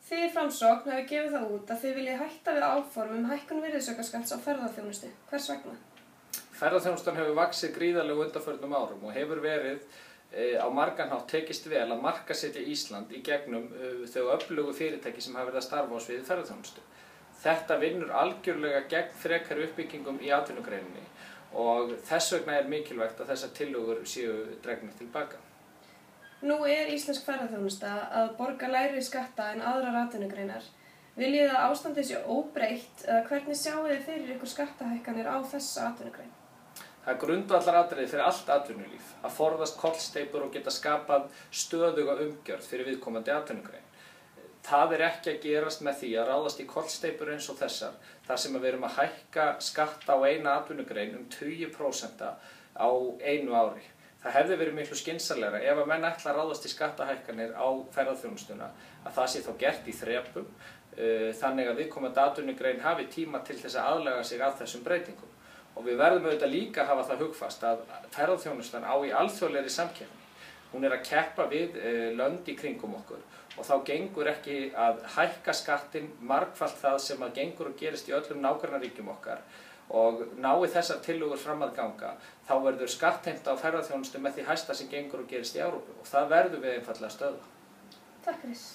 Þið í Framsókn hefur gefið það út að þið viljið hætta við áform hækkun virðisaukaskatts á ferðaþjónustu. Hvers vegna? Ferðaþjónustan hefur vaxið gríðarlega á undanförnum árum og hefur verið á margan hátt tekist vel að markaðssetja Ísland í gegnum þau öflugu fyrirtæki sem hafa verið að starfa á sviði ferðaþjónustu. Þetta vinnur algjörlega gegn frekari uppbyggingum í atvinnugreininni og þess vegna er mikilvægt að þessar tillögur séu dregnar tilbaka. Nú er íslensk ferðaþjónusta að borga lægri skatta en aðrar atvinnugreinar. Viljið að ástandið sé óbreytt eða hvernig sjáið þið fyrir ykkur skattahækkanir á þessa atvinnugrein? Það er grundvallaratriði fyrir allt atvinnulíf að forðast kollsteypur og geta skapað stöðuga umgjörð fyrir viðkomandi atvinnugrein. Það er ekki að gerast með því að ráðast í kollsteypur eins og þessar, þar sem við erum að hækka skatta á eina atvinnugrein 20% á einu ári. Það hefði verið miklu skynsamlegra ef að menn ætla að ráðast í skattahækkanir á ferðaþjónustuna að það sé þá gert í þrepum, þannig að viðkomandi atvinnugrein hafi tíma til þess að aðlaga sig að þessum breytingum. Og við verðum auðvitað líka að hafa það hugfast að ferðaþjónustan á í alþjóðlegri samkeppni. Hún er að keppa við lönd í kringum okkur og þá gengur ekki að hækka skattinn margfalt það sem að gengur og gerist í öllum nágrannaríkjum okkar og nái þessar tillögur fram að ganga þá verður skattheimta á ferðaþjónustu með því hæsta sem gengur og gerist í Evrópu og það verðum við einfaldlega að stöðva. Takk Chris.